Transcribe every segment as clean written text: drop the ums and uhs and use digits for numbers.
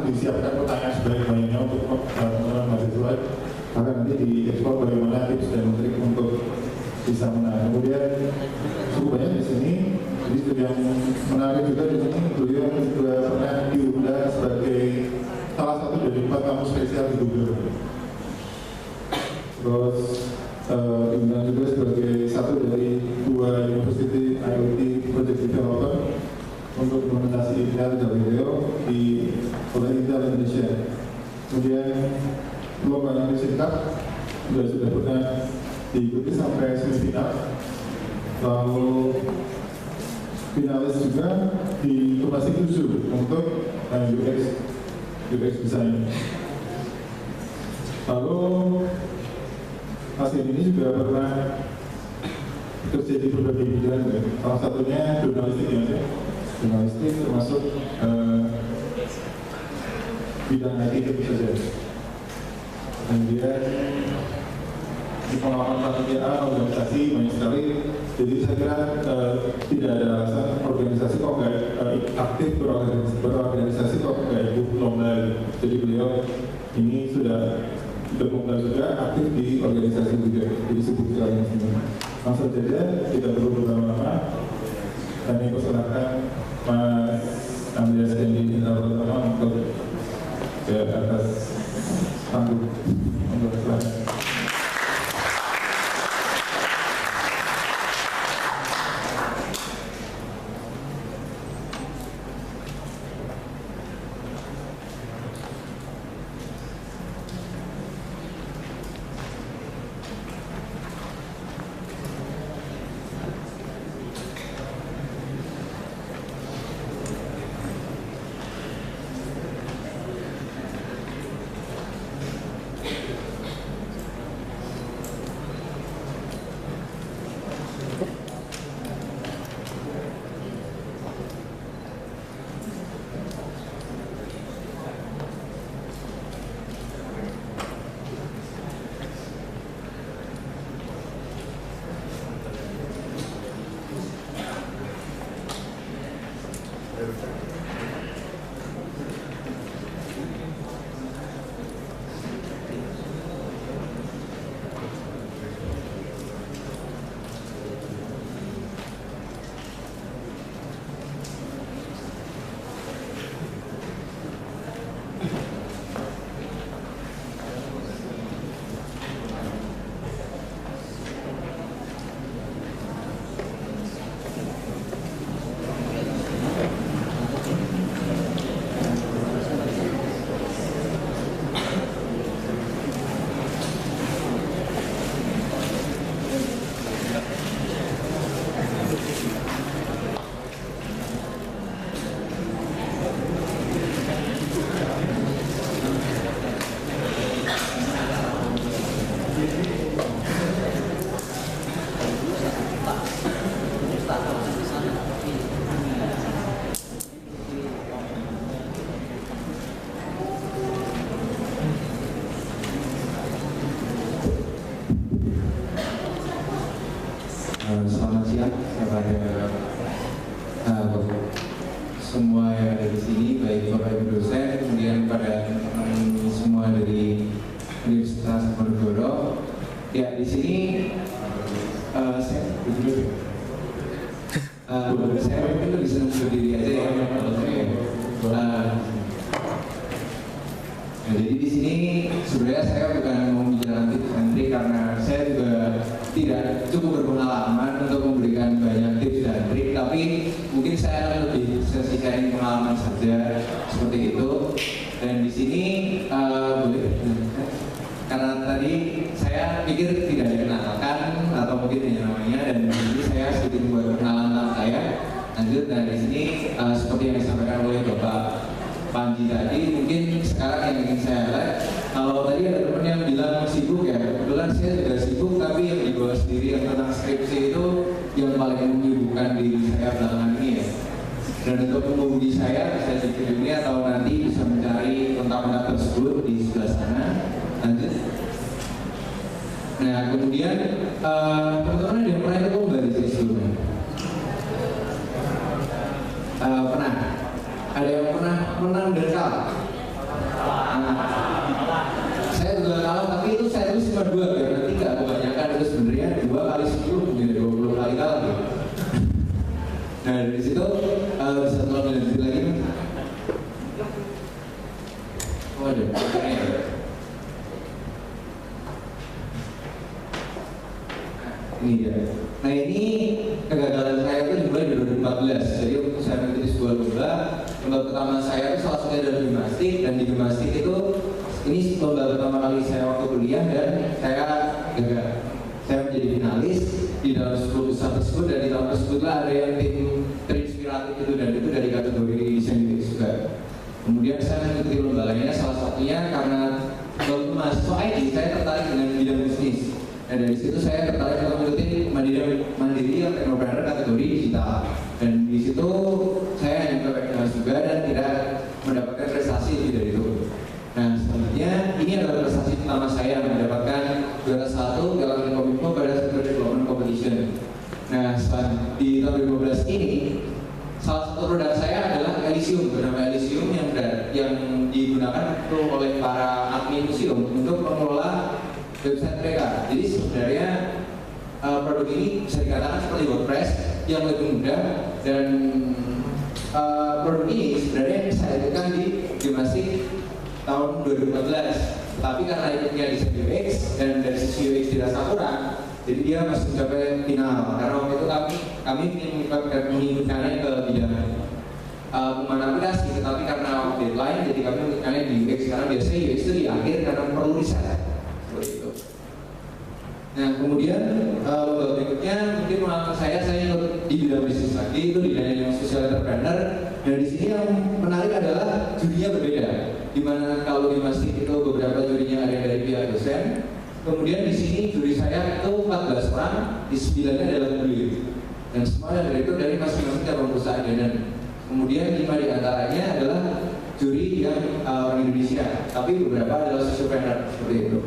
disiapkan pertanyaan sebaik-baiknya untuk teman-teman mahasiswa, akan nanti diekspor bagaimana tips dan trik untuk bisa menang. Kemudian cukup banyak di sini. Jadi yang menarik juga di sini, beliau juga pernah diundang sebagai salah satu dari 4 tamu spesial di Google. Terus diundang juga sebagai satu dari 2 University IoT Project Developer untuk implementasi Intel Galileo oleh Intel Indonesia. Kemudian lomba Indonesia Cup sudah pernah diikuti sampai semifinal. Lalu finalis juga di Komasi Kusu untuk UX design. Lalu pasien ini juga pernah bekerja di berbagai bidang, salah satunya jurnalistik ya, jurnalistik termasuk bidang IT itu saja. Kemudian di pengalaman kepanitiaan organisasi banyak sekali, jadi saya kira tidak ada alasan organisasi kok nggak aktif berorganisasi kok nggak ikut lomba. Jadi beliau ini sudah berlomba juga aktif di organisasi juga, jadi sibuk sekali di sini. Langsung saja, tidak perlu berlama-lama. Kami persilakan Mas Andreas Dendi Indralama untuk ke atas panggung. Selamat siang kepada semua yang ada di sini, baik Bapak Ibu dosen, kemudian pada teman-teman semua dari Universitas Diponegoro. Ya, di sini saya mungkin lebih senang berdiri aja ya. Jadi di sini sebenarnya saya bukan mau bicara nanti karena saya juga tidak cukup berpengalaman untuk memberikan banyak tips dan trik, tapi mungkin saya akan lebih sharing pengalaman saja seperti itu. Dan di sini boleh, karena tadi saya pikir tidak dikenalkan atau mungkin hanya namanya, dan di sini saya sedikit membuat perkenalan tentang saya. Lanjut, dan di sini seperti yang disampaikan oleh Bapak Panji tadi, mungkin sekarang yang ingin saya lihat, kalau tadi ada teman yang bilang sibuk ya, kebetulan saya juga sibuk, tapi yang dibawa sendiri yang tentang skripsi itu yang paling menyibukkan diri saya belakangan ini ya. Dan untuk menghubungi saya bisa di ini atau nanti bisa mencari kontak-kontak tersebut di sebelah sana. Lanjut. Nah, kemudian teman-teman ada yang pernah ikut lomba di sini sebelumnya? Pernah? Ada yang pernah menang dan kalah? Oh ada. Ini dia. Nah ini kegagalan saya itu dimulai di 2014. Jadi waktu saya mengikuti sebuah lomba pertama saya itu salah satunya adalah gimnastik, dan di gimnastik itu ini lomba pertama kali saya waktu kuliah dan saya gagal. Saya menjadi finalis di dalam 10 besar tersebut, dan di tahun tersebutlah ada yang tim terinspiratif itu, dan itu dari kategori desain UX juga. Kemudian saya mengikuti lomba lainnya, salah satunya karena waktu mahasiswa IT saya tertarik dengan bidang bisnis. Dan dari situ saya tertarik untuk mengikuti mandiri entrepreneur kategori digital. Dan di situ saya hanya mencapai juga dan tidak mendapatkan prestasi lebih dari itu. Nah selanjutnya ini adalah prestasi pertama saya mendapatkan juara 1 dalam Kominfo pada Software Development Competition. Nah di tahun 2015 ini salah satu produk saya adalah Elysium, bernama Elysium yang digunakan oleh para admin museum untuk mengelola website mereka. Jadi sebenarnya produk ini bisa dikatakan seperti WordPress yang lebih mudah, dan produk ini sebenarnya saya lakukan di gimnastik tahun 2014. Tapi karena ikutnya di sisi UX dan dari sisi UX dirasa kurang, jadi dia masih mencapai final. Karena waktu itu kami menginginkannya ke bidang pembangunan aplikasi, tetapi karena deadline jadi kami menginginkannya di UX, karena biasanya UX itu di akhir karena perlu riset. Nah kemudian lomba berikutnya mungkin pengalaman saya ikut di bidang bisnis lagi, itu di bidang social entrepreneur. Dan di sini yang menarik adalah jurinya berbeda, dimana kalau di masjid itu beberapa jurinya ada dari pihak dosen. Kemudian di sini juri saya itu 14 orang, di 9-nya adalah bule, dan semua dari itu dari masing-masing cabang perusahaan. Dan kemudian 5 di antaranya adalah juri yang orang Indonesia, tapi beberapa adalah socialpreneur seperti itu.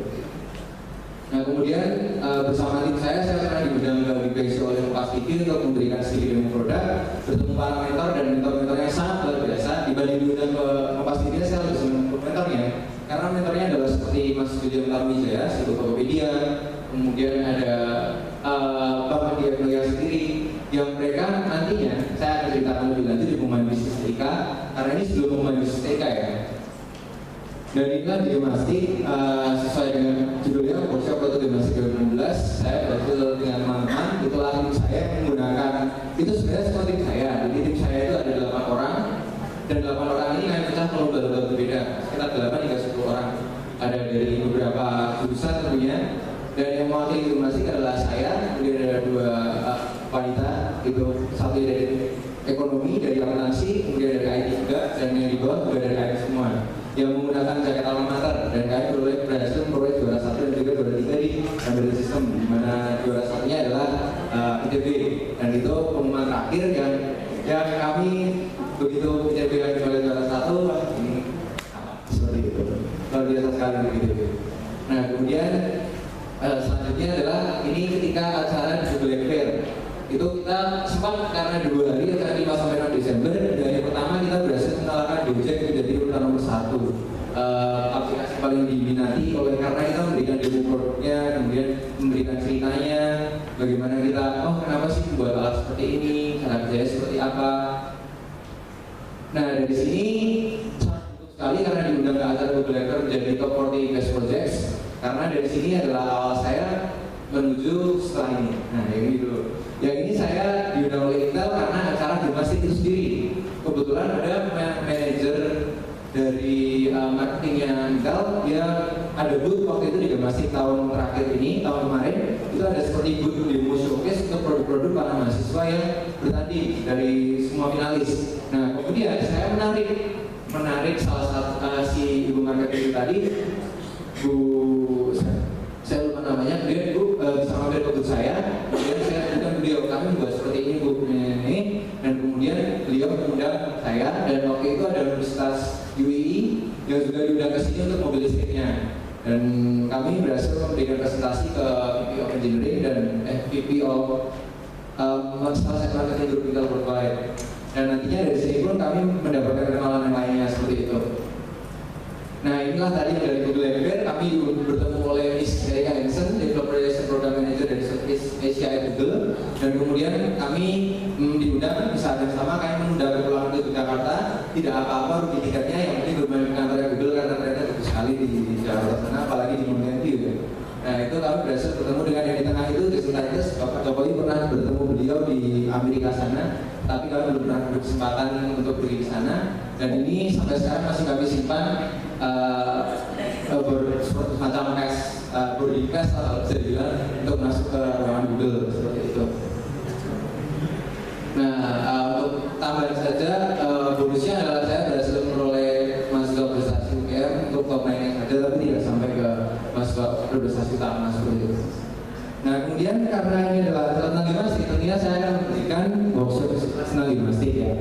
Nah kemudian bersama tim saya pernah diundang ke WPC oleh Kompas TV untuk memberikan studi demo produk, bertemu para mentor dan mentor-mentor yang sangat luar biasa. Dibanding diundang ke Kompas TV, saya lebih senang mentornya, karena mentornya adalah seperti Mas William Tarwijaya, Situ Tokopedia, kemudian ada Bang Andi Abdullah sendiri, yang mereka nantinya saya akan ceritakan lebih lanjut di pengumuman bisnis TK, karena ini sebelum pengumuman bisnis TK ya. Dan inilah gimnastik sesuai dengan judulnya workshop untuk gimnastik 2016. Saya berhasil dengan teman-teman, itulah tim saya menggunakan itu sebenarnya seperti tim saya. Jadi tim saya itu ada 8 orang, dan 8 orang ini kami pecah ke lomba-lomba berbeda, sekitar 8 hingga 10 orang. Ada dari beberapa jurusan tentunya, dan yang mewakili gimnastik adalah saya, kemudian ada 2 wanita, itu satu dari ekonomi, dari akuntansi, kemudian dari IT juga, dan yang di bawah juga dari IT semua, yang menggunakan jaket alma mater. Dan kami berhasil memperoleh juara 1 dan juga juara 3 di Embedded System, di mana juara satunya adalah ITB, dan itu pengumuman terakhir yang kami begitu ITB yang memperoleh juara 1 ini seperti itu, luar biasa sekali begitu. Nah kemudian selanjutnya adalah ini ketika acara di Black Fair itu kita sempat karena 2 hari antara 5 sampai 6 Desember. Dan yang pertama kita berhasil mengalahkan Gojek menjadi urutan nomor 1 aplikasi paling diminati oleh, karena kita memberikan demo produknya, kemudian memberikan ceritanya bagaimana kita kenapa sih membuat alat seperti ini, cara kerjanya seperti apa. Nah dari sini sangat beruntung sekali karena diundang ke acara Google Hacker menjadi top 40 best projects, karena dari sini adalah awal saya menuju setelah ini. Nah yang ini dulu. Yang ini saya diundang oleh Intel karena acara gimnastik itu sendiri. Kebetulan ada manajer dari marketingnya Intel, dia ada booth waktu itu di gimnastik tahun terakhir ini, tahun kemarin itu ada seperti booth demo showcase untuk produk-produk para mahasiswa yang bertanding dari semua finalis. Nah kemudian saya menarik salah satu si ibu marketing tadi, Bu saya lupa namanya, kemudian Bu bisa mampir ke booth saya, kemudian saya bukan beliau, kami membuat seperti ini Bu ini, dan kemudian beliau mengundang saya, dan waktu itu ada Universitas UII yang juga diundang ke sini untuk mobil listriknya, dan kami berhasil memberikan presentasi ke VP of Engineering dan VP of Master Marketing Group Intel Worldwide, dan nantinya dari sini pun kami mendapatkan kenalan yang lainnya seperti itu. Nah inilah tadi dari Google Hacker, kami bertemu oleh Miss Erika Hansen, Developer Relation Program Manager dari Southeast Asia Google, dan kemudian kami diundang di saat yang sama, kami mengundang pulang ke Jakarta. Tidak apa-apa rugi tiketnya, yang penting bermain di kantor Google karena ternyata diri ke sana, tapi kami belum pernah berkesempatan untuk pergi ke sana. Dan ini sampai sekarang masih kami simpan seperti semacam boarding pass atau bisa dibilang untuk masuk ke ruangan Google seperti itu. Nah, untuk tambahan saja, bonusnya adalah saya berhasil memperoleh mahasiswa prestasi UGM untuk top 9 yang ada, tapi tidak sampai ke mahasiswa berprestasi utama seperti itu. Nah, kemudian karena ini adalah tentang gimnastik, tentunya saya akan memberikan workshop tentang gimnastik ya.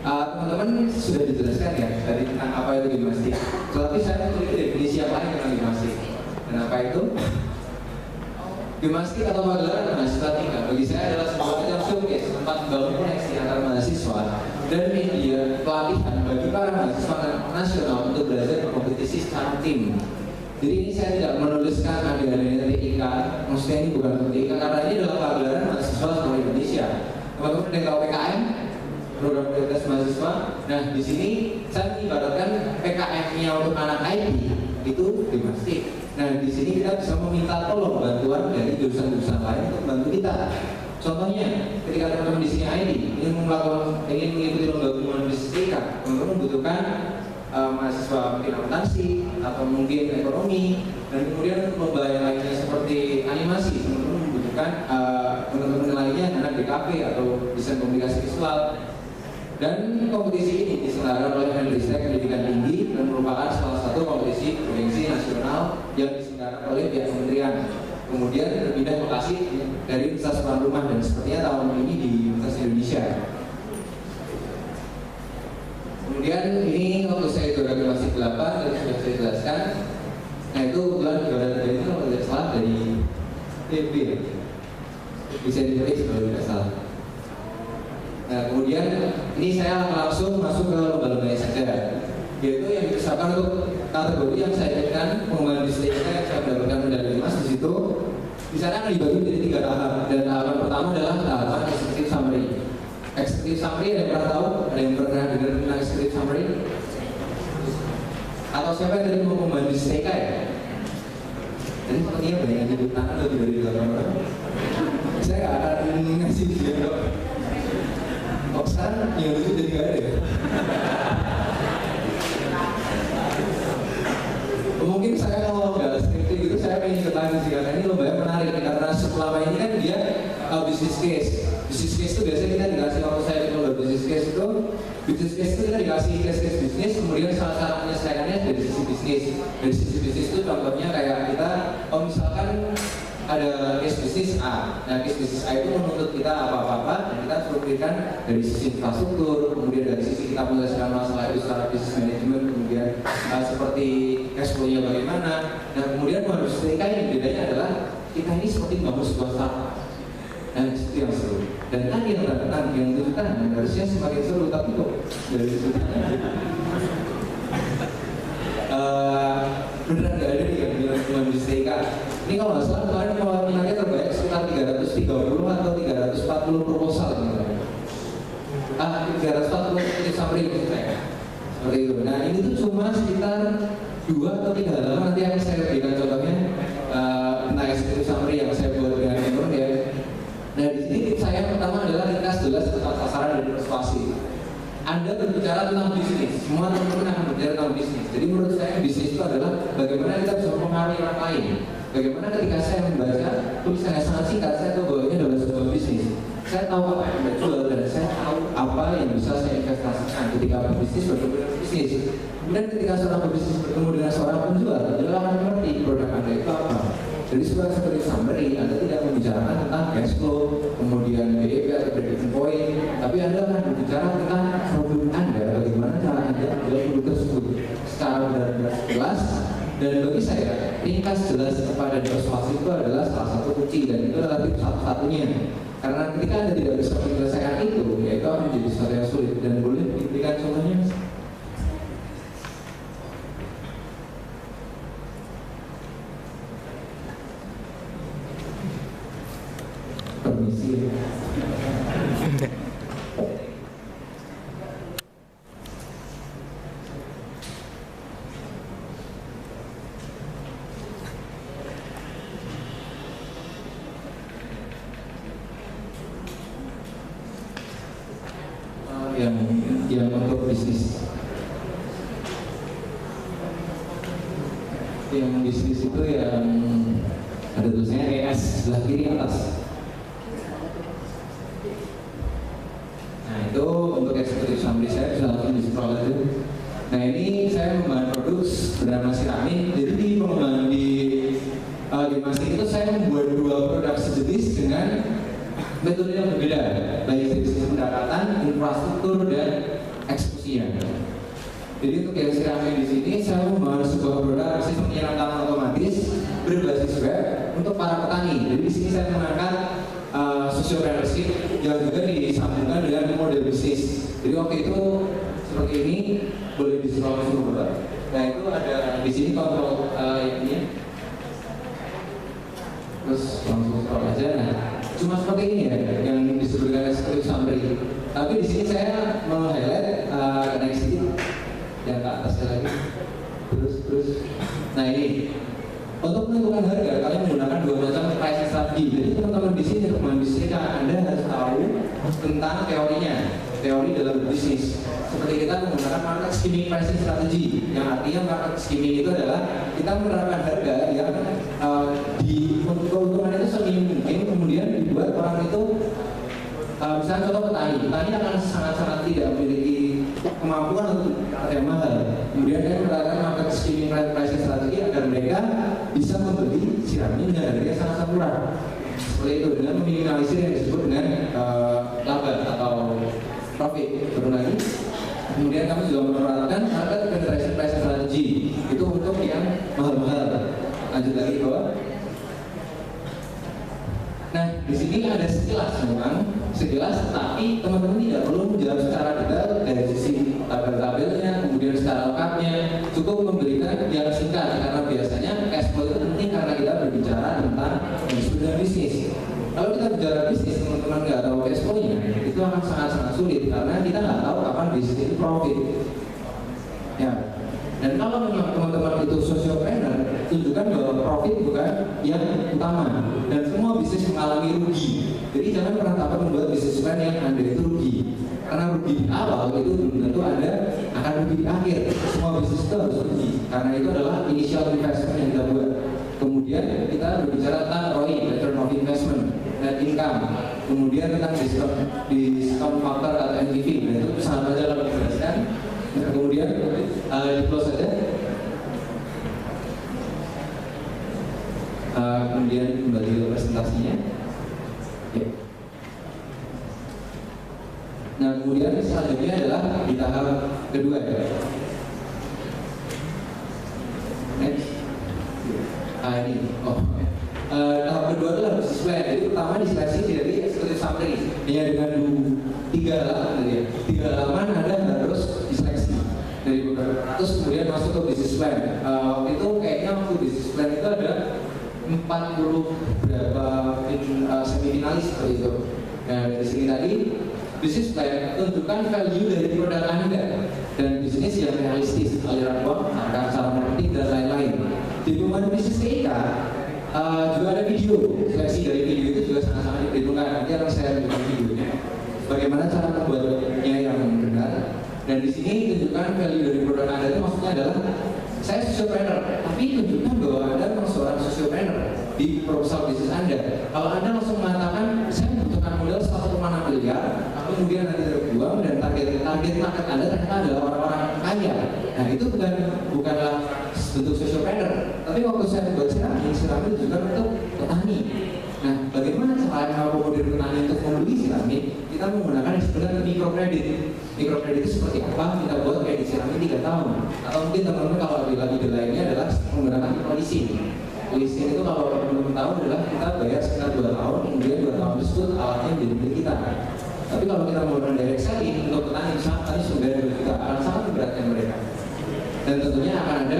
Teman-teman sudah dijelaskan ya tadi tentang apa itu gimnastik. Tetapi saya memiliki definisi yang lain tentang gimnastik. Dan apa itu? Gimnastik atau pagelaran mahasiswa tingkat bagi saya adalah sebuah ajang showcase tempat membangun koneksi antara mahasiswa dan media pelatihan bagi para mahasiswa nasional untuk belajar berkompetisi secara tim. Jadi ini saya tidak menuliskan ada TIK, maksudnya ini bukan TIK karena ini adalah pagelaran mahasiswa seluruh Indonesia. Teman-teman yang tahu PKM, program prioritas mahasiswa. Nah, di sini saya mengibaratkan PKM-nya untuk anak IT itu gimnastik. Nah, di sini kita bisa meminta tolong bantuan dari jurusan-jurusan lain untuk membantu kita. Contohnya, ketika teman-teman di sini IT ingin mengikuti lomba pengumuman bisnis TIK, teman-teman membutuhkan mahasiswa mungkin akuntansi atau mungkin ekonomi, dan kemudian untuk lomba yang lainnya seperti animasi, teman-teman membutuhkan teman-teman lainnya anak DKP atau desain komunikasi visual. Dan kompetisi ini diselenggarakan oleh Menristek Pendidikan Tinggi dan merupakan salah satu kompetisi bergengsi nasional yang diselenggarakan oleh pihak kementerian. Kemudian berpindah lokasi dari Universitas Tuan Rumah dan sepertinya tahun ini di Universitas Indonesia. Kemudian ini waktu saya juara masih 8 tadi sudah saya jelaskan. Nah itu kebetulan juara itu kalau tidak salah dari TB bisa ditulis kalau tidak salah. Nah kemudian ini saya langsung masuk ke lomba-lomba saja, yaitu yang dipersiapkan untuk kategori yang saya inginkan pengembangan bisnis yang saya mendapatkan medali emas di situ. Di sana akan dibagi menjadi 3 tahap, dan tahapan pertama adalah tahapan executive summary. Executive summary ada yang pernah tahu? Ada yang pernah dengar tentang executive summary? Atau siapa yang tadi mau pengembangan bisnis TK ya? Jadi sepertinya banyak yang hidup tangan lebih dari 8 orang. Saya nggak akan ngasih dia dong. Kok sekarang yang lucu jadi gak ada ya? Mungkin saya kalau nggak skriptif gitu saya pengen ikut lagi sih karena ini lombanya menarik karena selama ini kan dia business case. Business case itu biasanya kita dikasih waktu saya ikut lomba business case itu kita dikasih case bisnis, kemudian salah satu penyelesaiannya dari sisi bisnis. Dari sisi bisnis itu contohnya kayak kita, misalkan ada case bisnis A. Nah, case bisnis A itu menuntut kita apa-apa dan kita harus berikan dari sisi infrastruktur, kemudian dari sisi kita menyelesaikan masalah itu secara bisnis manajemen, kemudian seperti cash flow-nya bagaimana. Nah, kemudian harus TK yang bedanya adalah kita ini seperti membangun sebuah startup. Nah, itu yang seru. Dan tadi yang tunjukkan harusnya semakin seru, tapi kok dari situ beneran nggak ada nih yang bilang cuma di TK. Ini kalau nggak salah kemarin kalau minatnya terbanyak sekitar 330 atau 340 proposal gitu. 340 summary gitu saya. Seperti itu. Nah ini tuh cuma sekitar 2 atau 3 halaman nanti yang saya berikan contohnya tentang executive summary yang saya buat dengan teman ya. Nah di sini tips saya pertama adalah ringkas jelas tentang sasaran dan persuasi. Anda berbicara tentang bisnis, semua teman-teman akan berbicara tentang bisnis. Jadi menurut saya bisnis itu adalah bagaimana kita bisa mempengaruhi orang lain. Bagaimana ketika saya membaca tulisan yang sangat singkat, saya tahu bahwa ini adalah sebuah bisnis. Saya tahu apa yang betul dan saya tahu apa yang bisa saya investasikan ketika berbisnis bertemu dengan bisnis. Kemudian ketika seorang berbisnis bertemu dengan seorang penjual, adalah akan mengerti produk Anda itu apa. Jadi seperti summary, Anda tidak membicarakan tentang cash flow, kemudian BEP atau break-even point, tapi Anda akan berbicara tentang produk Anda, bagaimana cara Anda menjual produk tersebut secara benar-benar jelas. Dan bagi saya, ringkas jelas kepada persuasi itu adalah salah satu kunci dan itu adalah tips satu-satunya. Karena ketika Anda tidak bisa menyelesaikan itu, ya itu akan menjadi sesuatu yang sulit. Dan boleh diberikan contohnya? Permisi. yang bisnis itu yang ada tulisannya ES sebelah kiri atas. Nah itu untuk eksekutif summary saya bisa langsung di scroll aja. Nah ini saya membangun produk bernama Siramin. Jadi di pengembangan di Masih itu saya membuat dua produk sejenis dengan metode yang berbeda, baik dari sisi pendekatan, infrastruktur, dan eksekusinya. Jadi untuk yang Siramin di sini saya membangun sebuah produk sistem penyiaran otomatis berbasis web untuk para petani. Jadi di sini saya mengangkat sociopreneurship yang juga disambungkan dengan model bisnis. Jadi waktu itu seperti ini, boleh di scroll ke bawah. Nah itu ada di sini kontrol ini. Terus langsung scroll aja. Nah cuma seperti ini ya yang disebutkan eksekutif summary. Tapi di sini saya meng-highlight naik sedikit yang ke atasnya lagi. Terus. Nah ini untuk menentukan harga kalian menggunakan dua macam pricing strategi. Jadi teman-teman di sini untuk bisnis Anda harus tahu tentang teorinya, teori dalam bisnis. Seperti kita menggunakan market skimming pricing strategi, yang artinya market skimming itu adalah kita menerapkan harga yang di untuk keuntungan itu seminim mungkin, kemudian dibuat orang itu misalnya contoh petani akan sangat-sangat tidak memiliki kemampuan untuk yang mahal. Kemudian dia menerapkan market skimming pricing strategi agar mereka bisa membeli Siramin dengan harga yang sangat murah. Seperti itu dengan meminimalisir yang disebut dengan laba atau profit. Berulangi. Kemudian kami juga menerapkan market penetration pricing strategi itu untuk yang mahal-mahal. Lanjut lagi bawah. Nah, di sini ada sekilas memang, tapi teman-teman tidak perlu menjawab secara detail dari sisi tabel-tabelnya, kemudian secara lengkapnya, cukup memberikan yang singkat karena biasanya cash flow itu penting karena kita berbicara tentang bisnis bisnis. Kalau kita bicara bisnis, teman-teman nggak tahu cash flow-nya, itu akan sangat-sangat sulit karena kita nggak tahu kapan bisnis itu profit. Ya. Dan kalau memang teman-teman itu sociopreneur, tunjukkan bahwa profit bukan yang utama dan semua bisnis mengalami rugi. Jadi jangan pernah takut membuat bisnis plan yang Anda itu rugi. Karena rugi di awal itu belum tentu Anda akan rugi di akhir. Semua bisnis itu harus rugi karena itu adalah initial investment yang kita buat. Kemudian kita berbicara tentang ROI, return of investment, net income. Kemudian tentang discount factor atau NPV. Nah itu sangat saja kalau dijelaskan. Nah, kemudian di close saja. Kemudian kembali ke presentasinya. Ya. Nah kemudian selanjutnya adalah di tahap kedua ya. Next. Ini. Tahap kedua adalah bisnis plan. Jadi pertama diseleksi dari executive summary. Dia dengan 3 halaman ya. 3 halaman Anda harus diseleksi dari beberapa. Terus kemudian masuk ke bisnis plan. Itu kayaknya waktu bisnis plan itu ada 40 berapa semifinalis seperti itu. Nah dari sini tadi bisnis plan tunjukkan value dari produk Anda dan bisnis yang realistis, aliran uang, angka cara marketing dan lain-lain. Di pengembangan bisnis TIK juga ada video, seleksi dari video itu juga sangat-sangat diperhitungkan. Nanti akan saya tunjukkan videonya. Bagaimana cara membuatnya yang benar. Dan di sini tunjukkan value dari produk Anda itu maksudnya adalah saya sociopreneur, tapi tunjukkan bahwa Anda memang seorang sociopreneur di proposal bisnis Anda. Kalau Anda langsung mengatakan saya membutuhkan modal 1,6 miliar, kemudian nanti terbuang dan target market Anda ternyata adalah orang-orang kaya. Nah itu bukanlah bentuk sociopreneur. Tapi waktu saya membuat Siramin juga untuk petani. Nah bagaimana cara mengakomodir petani untuk membeli Siramin? Kita menggunakan yang disebut mikrokredit. Mikrokredit itu seperti apa? Kita buat kredit Siramin 3 tahun. Atau mungkin teman-teman kalau lebih ide lainnya adalah menggunakan leasing. Leasing itu kalau teman-teman tahu adalah kita bayar sekitar 2 tahun, kemudian 2 tahun tersebut alatnya menjadi milik kita. Tapi kalau kita menggunakan direct selling untuk petani, misalnya petani sudah milik kita, akan sangat beratnya mereka. Dan tentunya akan ada